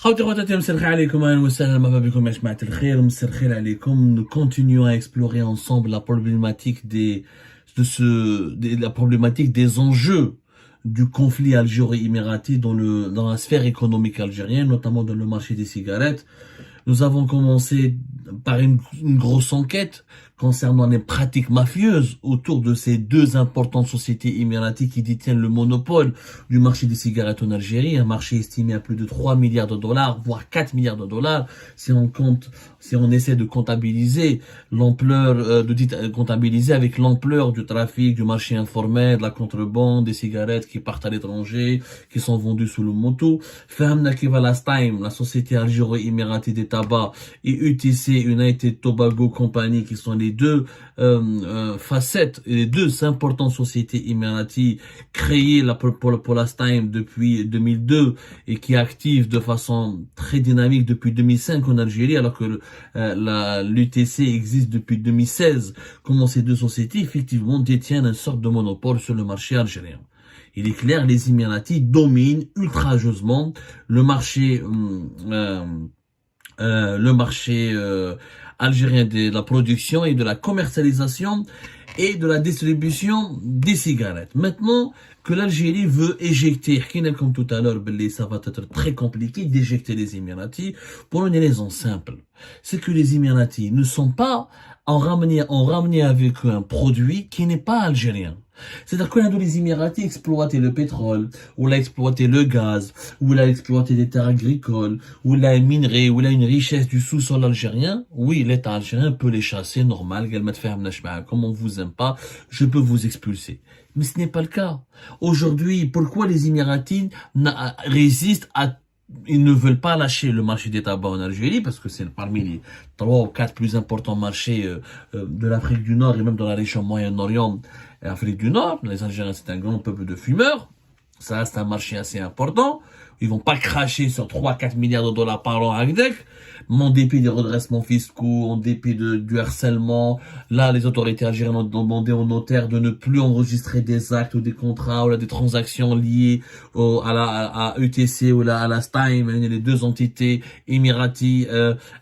خوتي خواتاتي مساء الخير عليكم اهلا وسهلا مرحبا بكم يا جماعة الخير مساء الخير عليكم. Nous continuons à explorer ensemble la problématique la problématique des enjeux du conflit algéro-émirati dans la sphère économique algérienne, notamment dans le marché des cigarettes. Nous avons commencé par une grosse enquête concernant les pratiques mafieuses autour de ces deux importantes sociétés émiraties qui détiennent le monopole du marché des cigarettes en Algérie, un marché estimé à plus de 3 milliards de dollars, voire 4 milliards de dollars, si on essaie de comptabiliser comptabiliser avec l'ampleur du trafic, du marché informel, de la contrebande, des cigarettes qui partent à l'étranger, qui sont vendues sous le manteau. Fahamna kiva last time, la société algéro-émiratie des tabacs et UTC, United Tobacco Company, qui sont les deux facettes, les deux importantes sociétés émiraties créées pour last time depuis 2002 et qui activent de façon très dynamique depuis 2005 en Algérie, alors que l'UTC existe depuis 2016. Comment ces deux sociétés effectivement détiennent une sorte de monopole sur le marché algérien. Il est clair, les Émiratis dominent ultrageusement le marché algérien de la production et de la commercialisation et de la distribution des cigarettes. Maintenant que l'Algérie veut éjecter, comme tout à l'heure, ça va être très compliqué d'éjecter les Émiratis pour une raison simple. C'est que les Émiratis ne sont pas en ramener avec eux un produit qui n'est pas algérien. C'est-à-dire que les Émiratis exploiter le pétrole, ou là exploiter le gaz, ou là exploiter des terres agricoles, ou là une minerai, ou là une richesse du sous-sol algérien. Oui, l'État algérien peut les chasser, normal, comme on vous aime pas, je peux vous expulser. Mais ce n'est pas le cas. Aujourd'hui, pourquoi les Émiratis résistent ils ne veulent pas lâcher le marché des tabacs en Algérie parce que c'est parmi les 3 ou 4 plus importants marchés de l'Afrique du Nord et même dans la région Moyen-Orient et Afrique du Nord. Les Algériens, c'est un grand peuple de fumeurs. Ça reste un marché assez important. Ils vont pas cracher sur 3-4 milliards de dollars par an à Agdek. Mais en dépit des redressements fiscaux, en dépit du harcèlement, là, les autorités algériennes ont demandé aux notaires de ne plus enregistrer des actes ou des contrats ou là, des transactions liées à UTC ou là, à la STIME, les deux entités émiraties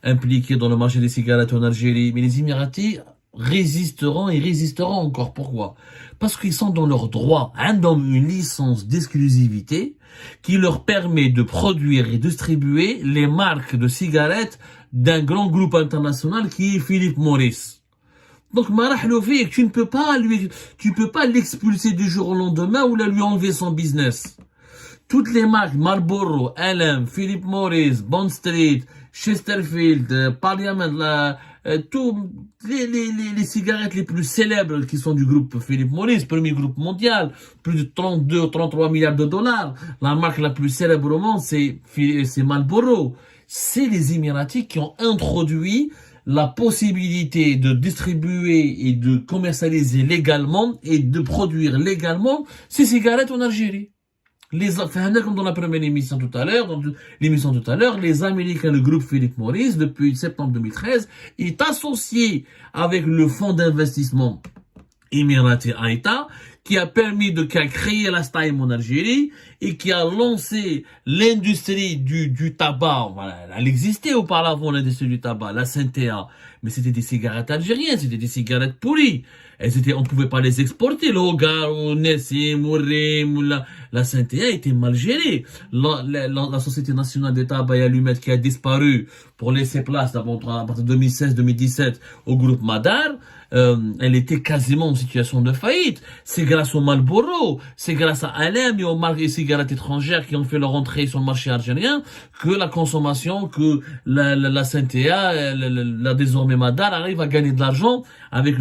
impliquées dans le marché des cigarettes en Algérie. Mais les Émiratis résisteront et résisteront encore. Pourquoi? Parce qu'ils sont dans leur droit, une licence d'exclusivité qui leur permet de produire et distribuer les marques de cigarettes d'un grand groupe international qui est Philip Morris. Donc, tu peux pas l'expulser du jour au lendemain ou lui enlever son business. Toutes les marques, Marlboro, LM, Philip Morris, Bond Street, Chesterfield, Parliament, tous les cigarettes les plus célèbres qui sont du groupe Philip Morris, premier groupe mondial, plus de 32 ou 33 milliards de dollars. La marque la plus célèbre au monde, c'est Marlboro. C'est les Émiratis qui ont introduit la possibilité de distribuer et de commercialiser légalement et de produire légalement ces cigarettes en Algérie. Comme dans la première émission tout à l'heure, les Américains, le groupe Philip Morris, depuis septembre 2013, est associé avec le fonds d'investissement Emirati Aïta, qui a permis qui a créé la STIME en Algérie et qui a lancé l'industrie du tabac. Voilà, elle existait auparavant, l'industrie du tabac, la Synthea, mais c'était des cigarettes algériennes, c'était des cigarettes pourries. On pouvait pas les exporter. Le Hogar, ou Nessim, ou Rim, ou la Synthea était mal gérée. La Société nationale des tabacs et allumettes qui a disparu pour laisser place à partir de 2016-2017 au groupe Madar, elle était quasiment en situation de faillite. C'est grâce au Marlboro, c'est grâce à Alem et aux marques et cigarettes étrangères qui ont fait leur entrée sur le marché algérien que la consommation, que la Synthea, la désormais Madar arrive à gagner de l'argent avec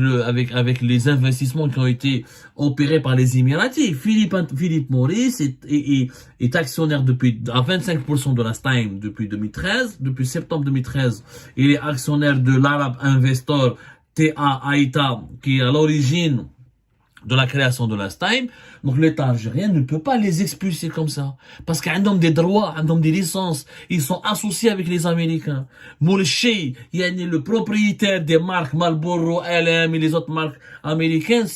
les investissements qui ont été opérés par les Émiratis. Philip Morris est actionnaire à 25% de la STIME depuis septembre 2013. Il est actionnaire de l'Arab Investor TA Aïta, qui est à l'origine de la création de l'Alstheim. Donc l'État algérien ne peut pas les expulser comme ça. Parce qu'ils ont des droits, ils ont des licences, ils sont associés avec les Américains. Moulchi, le propriétaire des marques Marlboro, LM et les autres marques américaines,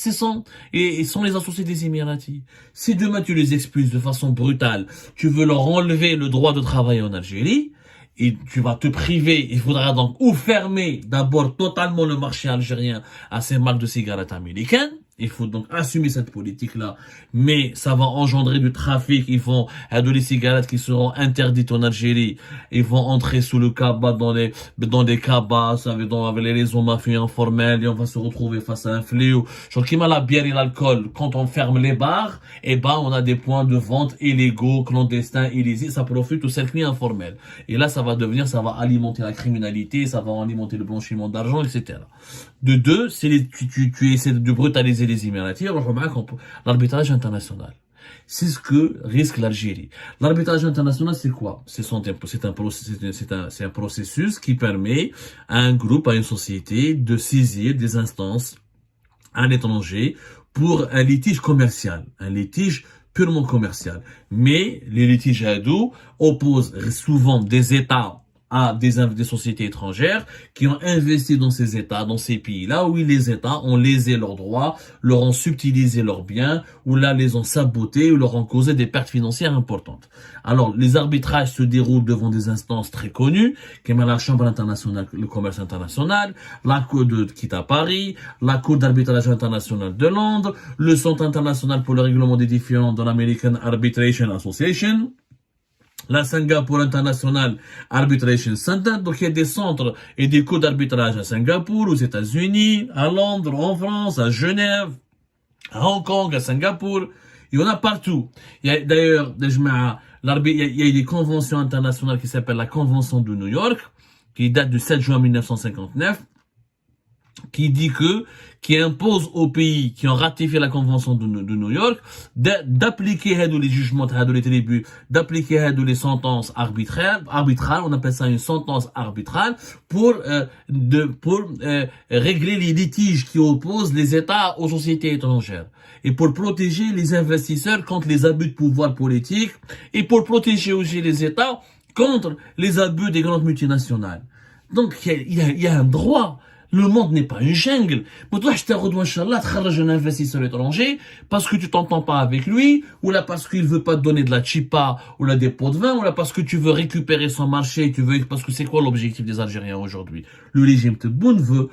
ils sont les associés des Émiratis. Si demain tu les expulses de façon brutale, tu veux leur enlever le droit de travailler en Algérie, et tu vas te priver, il faudra donc ou fermer d'abord totalement le marché algérien à ces marques de cigarettes américaines. Il faut donc assumer cette politique-là, mais ça va engendrer du trafic. Ils vont de les cigarettes qui seront interdites en Algérie. Ils vont entrer sous le cabas dans des cabas, avec les réseaux mafieux informels, et on va se retrouver face à un fléau. Genre, qui m'a la bière et l'alcool, quand on ferme les bars, on a des points de vente illégaux, clandestins, illicites, ça profite au circuit informel. Et là, ça va alimenter la criminalité, ça va alimenter le blanchiment d'argent, etc. De deux, tu essaies de brutaliser les Émiratis, l'arbitrage international. C'est ce que risque l'Algérie. L'arbitrage international, c'est quoi? C'est un processus qui permet à un groupe, à une société, de saisir des instances à l'étranger pour un litige commercial, un litige purement commercial. Mais les litiges hados opposent souvent des États à des sociétés étrangères qui ont investi dans ces États, dans ces pays-là, où les États ont lésé leurs droits, leur ont subtilisé leurs biens, ou là les ont sabotés, ou leur ont causé des pertes financières importantes. Alors, les arbitrages se déroulent devant des instances très connues, comme la Chambre internationale, le commerce international, la Cour qui est à Paris, la Cour d'arbitrage international de Londres, le Centre international pour le règlement des différends de l'American Arbitration Association, la Singapour International Arbitration Center. Donc il y a des centres et des cours d'arbitrage à Singapour, aux États-Unis, à Londres, en France, à Genève, à Hong Kong, à Singapour. Il y en a partout. Il y a d'ailleurs, il y a des conventions internationales qui s'appellent la Convention de New York, qui date du 7 juin 1959, qui impose aux pays qui ont ratifié la convention de New York d'appliquer les jugements, les tribus, d'appliquer les sentences arbitrales, on appelle ça une sentence arbitrale, pour régler les litiges qui opposent les États aux sociétés étrangères, et pour protéger les investisseurs contre les abus de pouvoir politique, et pour protéger aussi les États contre les abus des grandes multinationales. Donc il y a un droit. Le monde n'est pas une jungle. Mais toi, je te redouane, Inch'Allah, tu un investisseur étranger parce que tu t'entends pas avec lui, ou là parce qu'il veut pas te donner de la chipa, ou là des pots de vin, ou là parce que tu veux récupérer son marché, parce que c'est quoi l'objectif des Algériens aujourd'hui? Le régime Tebboune veut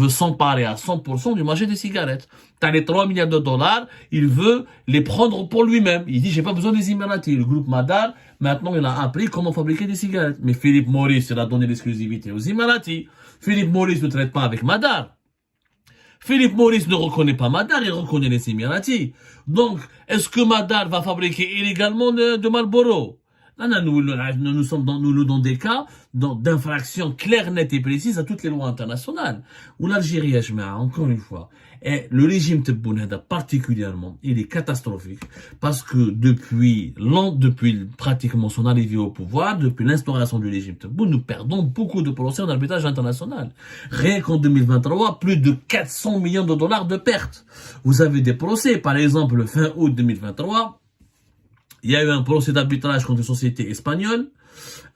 s'emparer à 100% du marché des cigarettes. T'as les 3 milliards de dollars, il veut les prendre pour lui-même. Il dit, j'ai pas besoin des Émiratis. Le groupe Madar, maintenant, il a appris comment fabriquer des cigarettes. Mais Philippe Maurice, il a donné l'exclusivité aux Émiratis. Philippe Maurice ne traite pas avec Madar. Philippe Maurice ne reconnaît pas Madar, il reconnaît les Émiratis. Donc, est-ce que Madar va fabriquer illégalement de Marlboro? Non, nous sommes dans des cas d'infraction claire, nette et précise à toutes les lois internationales. Où l'Algérie, encore une fois, et le régime Tebboune particulièrement, il est catastrophique parce que depuis pratiquement son arrivée au pouvoir, depuis l'instauration du régime Tebboune, nous perdons beaucoup de procès en arbitrage international. Rien qu'en 2023, plus de 400 millions de dollars de pertes. Vous avez des procès, par exemple, le fin août 2023, il y a eu un procès d'arbitrage contre une société espagnole,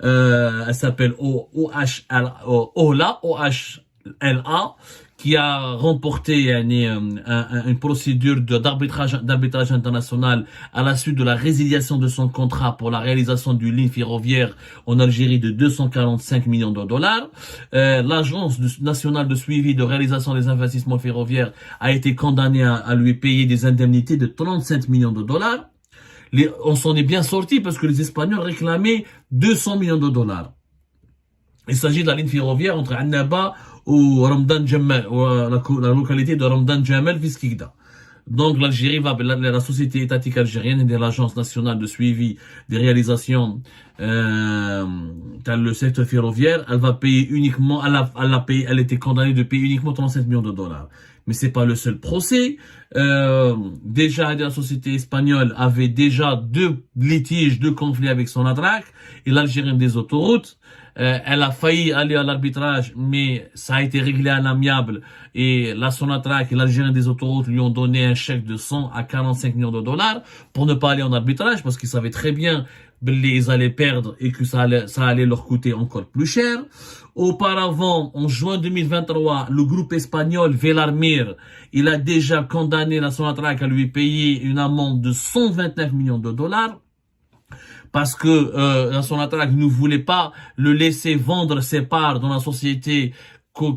elle s'appelle OHLA, qui a remporté une procédure d'arbitrage international à la suite de la résiliation de son contrat pour la réalisation d'une ligne ferroviaire en Algérie de 245 millions de dollars. L'Agence nationale de suivi de réalisation des investissements ferroviaires a été condamnée à lui payer des indemnités de 37 millions de dollars. On s'en est bien sorti parce que les Espagnols réclamaient 200 millions de dollars. Il s'agit de la ligne ferroviaire entre Annaba ou Ramdan Jamal, la localité de Ramdan Jamal Fiskikda. Donc l'Algérie la société étatique algérienne et l'Agence nationale de suivi des réalisations dans le secteur ferroviaire, elle va payer uniquement, elle était condamnée de payer uniquement 37 millions de dollars. Mais c'est pas le seul procès. Déjà, la société espagnole avait déjà 2 litiges, 2 conflits avec Sonatrach et l'Algérien des autoroutes. Elle a failli aller à l'arbitrage, mais ça a été réglé à l'amiable et la Sonatrach et l'Algérien des autoroutes lui ont donné un chèque de 100 à 45 millions de dollars pour ne pas aller en arbitrage parce qu'ils savaient très bien qu'ils allaient perdre et que ça allait leur coûter encore plus cher. Auparavant, en juin 2023, le groupe espagnol Velarmir, il a déjà condamné la Sonatrach à lui payer une amende de 129 millions de dollars. Parce que la Sonatrach ne voulait pas le laisser vendre ses parts dans la société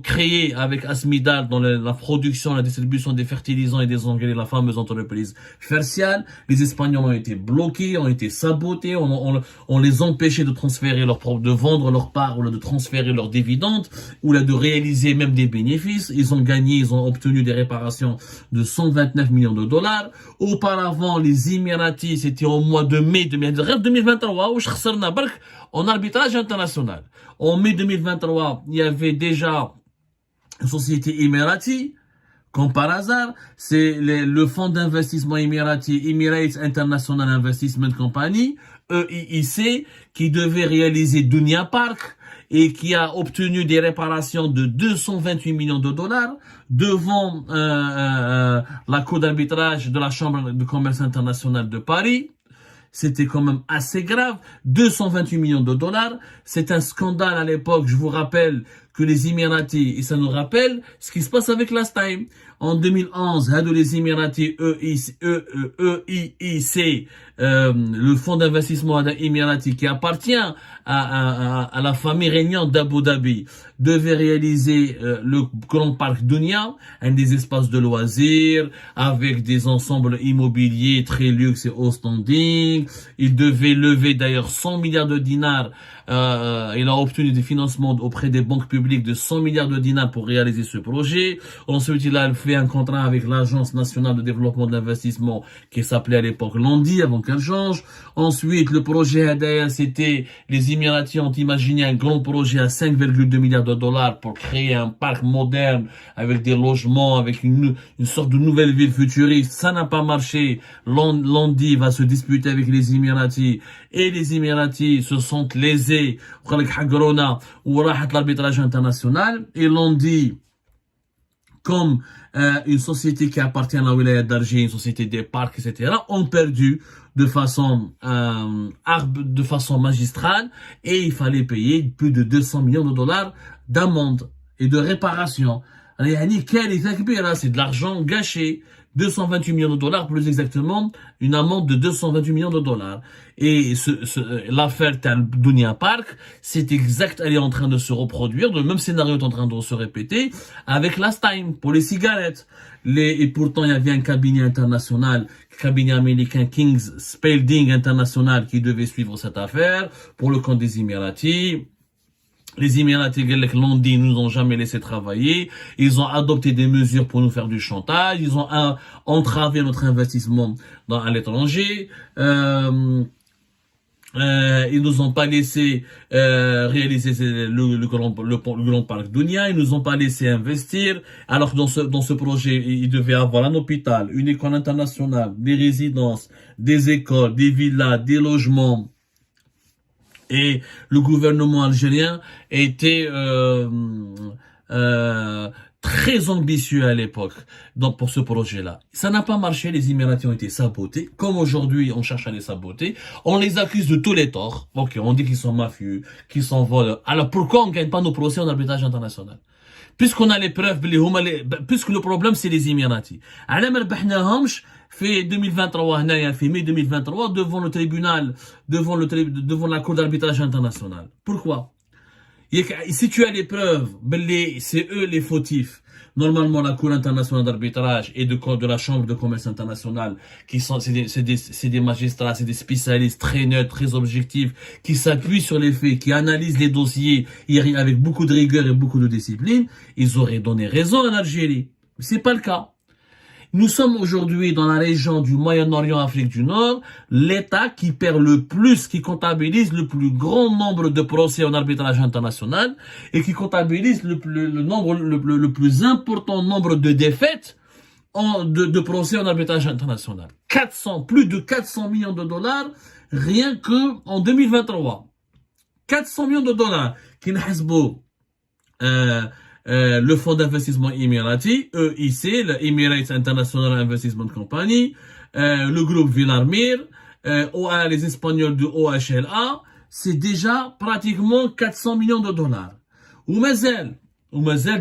créée avec Asmidal dans la production, la distribution des fertilisants et des engrais, la fameuse entreprise Fercial. Les Espagnols ont été bloqués, ont été sabotés, on les empêchait de transférer de vendre leurs parts ou de transférer leurs dividendes ou là de réaliser même des bénéfices. Ils ont gagné, ils ont obtenu des réparations de 129 millions de dollars. Auparavant, les Émiratis, c'était au mois de mai 2023, où en arbitrage international. En mai 2023, il y avait déjà une société émirati, comme par hasard, c'est le fonds d'investissement émirati, Emirates International Investment Company, EIIC, qui devait réaliser Dunia Park et qui a obtenu des réparations de 228 millions de dollars devant la cour d'arbitrage de la Chambre de commerce internationale de Paris. C'était quand même assez grave, 228 millions de dollars. C'est un scandale à l'époque, je vous rappelle que les Émiratis, et ça nous rappelle ce qui se passe avec Last Time. En 2011, les Émiratis EIIC, le fonds d'investissement émirati qui appartient à la famille régnante d'Abu Dhabi, devait réaliser le Grand Parc Dunia, un des espaces de loisirs, avec des ensembles immobiliers très luxe et haut standing. Il devait lever d'ailleurs 100 milliards de dinars. Il a obtenu des financements auprès des banques publiques de 100 milliards de dinars pour réaliser ce projet. Ensuite, il a fait un contrat avec l'Agence nationale de développement de l'investissement qui s'appelait à l'époque Landi avant qu'elle change. Ensuite, le projet Hadaya, c'était les Émiratis ont imaginé un grand projet à 5,2 milliards de dollars pour créer un parc moderne avec des logements, avec une sorte de nouvelle ville futuriste. Ça n'a pas marché. Landi va se disputer avec les Émiratis et les Émiratis se sont lésés. L'arbitrage international et Landi comme une société qui appartient à la wilaya d'Argé, une société des parcs, etc., ont perdu de façon magistrale et il fallait payer plus de 200 millions de dollars d'amende et de réparation. C'est de l'argent gâché. 228 millions de dollars, plus exactement, une amende de 228 millions de dollars. Et l'affaire Dunia Park, c'est exact, elle est en train de se reproduire, le même scénario est en train de se répéter avec Last Time, pour les cigarettes. Et pourtant, il y avait un cabinet international, cabinet américain King's Spalding International qui devait suivre cette affaire pour le compte des Émiratis. Les Émiratis l'ont dit, nous ont jamais laissé travailler. Ils ont adopté des mesures pour nous faire du chantage. Ils ont entravé notre investissement à l'étranger. Ils nous ont pas laissé réaliser le grand parc Dunia. Ils nous ont pas laissé investir. Alors que dans ce projet, il devait avoir un hôpital, une école internationale, des résidences, des écoles, des villas, des logements. Et le gouvernement algérien était très ambitieux à l'époque pour ce projet-là. Ça n'a pas marché, les Émiratis ont été sabotés. Comme aujourd'hui, on cherche à les saboter. On les accuse de tous les torts. Ok, on dit qu'ils sont mafieux, qu'ils sont voleurs. Alors pourquoi on ne gagne pas nos procès en arbitrage international? Puisqu'on a les preuves, puisque le problème c'est les Émiratis. Fait 2023, fait mai 2023, devant le tribunal, devant la cour d'arbitrage international. Pourquoi? Si tu as les preuves, c'est eux les fautifs. Normalement, la Cour internationale d'arbitrage et de la Chambre de commerce internationale, c'est des magistrats, c'est des spécialistes très neutres, très objectifs, qui s'appuient sur les faits, qui analysent les dossiers avec beaucoup de rigueur et beaucoup de discipline. Ils auraient donné raison en Algérie. C'est pas le cas. Nous sommes aujourd'hui dans la région du Moyen-Orient, Afrique du Nord, l'État qui perd le plus, qui comptabilise le plus grand nombre de procès en arbitrage international et qui comptabilise le plus important nombre de défaites de procès en arbitrage international. Plus de 400 millions de dollars rien que en 2023. 400 millions de dollars qui n'hasbou le fonds d'investissement émirati, EIC, le Emirates International Investment Company, le groupe Villarmir, les Espagnols de OHLA, c'est déjà pratiquement 400 millions de dollars. Ou mazel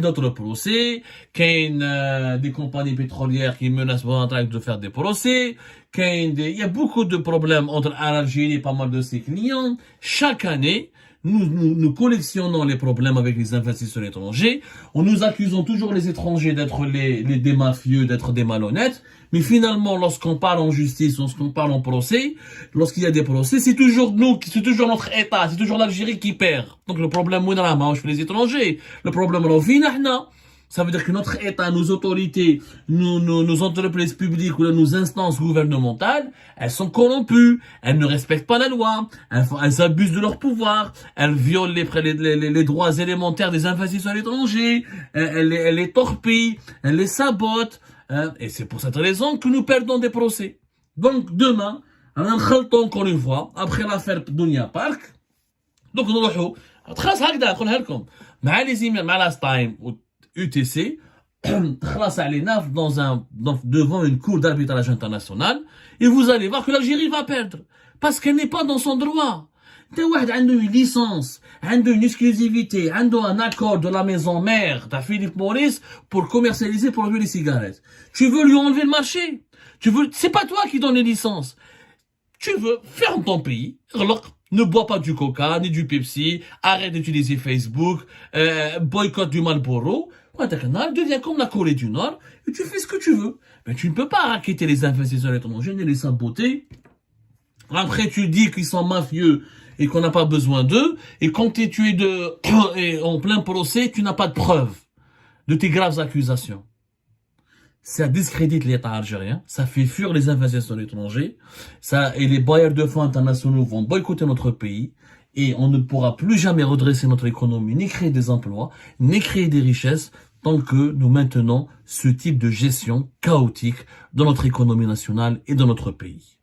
d'autres procès, qu'il y a des compagnies pétrolières qui menacent en train de faire des procès, il y a beaucoup de problèmes entre Algérie et pas mal de ses clients. Chaque année, nous collectionnons les problèmes avec les investisseurs étrangers. On nous accusons toujours les étrangers d'être des mafieux, d'être des malhonnêtes. Mais finalement, lorsqu'on parle en justice, lorsqu'on parle en procès, lorsqu'il y a des procès, c'est toujours notre État, c'est toujours l'Algérie qui perd. Donc le problème, les étrangers. Le problème, ça veut dire que notre État, nos autorités, nos entreprises publiques ou nos instances gouvernementales, elles sont corrompues, elles ne respectent pas la loi, elles abusent de leur pouvoir, elles violent les droits élémentaires des investisseurs étrangers, elles les torpillent, elles les sabotent, et c'est pour cette raison que nous perdons des procès. Donc demain, encore une fois, après l'affaire Dunia Park, donc nous allons, خلاص هكذا نقولها لكم مع les emails مع last time UTC, devant une cour d'arbitrage international, et vous allez voir que l'Algérie va perdre. Parce qu'elle n'est pas dans son droit. T'as une licence, une exclusivité, un accord de la maison mère de Philippe Maurice pour commercialiser, pour enlever les cigarettes. Tu veux lui enlever le marché. C'est pas toi qui donne les licences. Tu veux, ferme ton pays, ne bois pas du Coca, ni du Pepsi, arrête d'utiliser Facebook, boycott du Marlboro. Devient comme la Corée du Nord, et tu fais ce que tu veux. Mais tu ne peux pas raqueter les investisseurs étrangers, ni les saboter. Après, tu dis qu'ils sont mafieux et qu'on n'a pas besoin d'eux, et quand tu es tué en plein procès, tu n'as pas de preuves de tes graves accusations. Ça discrédite l'État algérien, ça fait fuir les investisseurs étrangers, et les bailleurs de fonds internationaux vont boycotter notre pays, et on ne pourra plus jamais redresser notre économie, ni créer des emplois, ni créer des richesses, tant que nous maintenons ce type de gestion chaotique dans notre économie nationale et dans notre pays.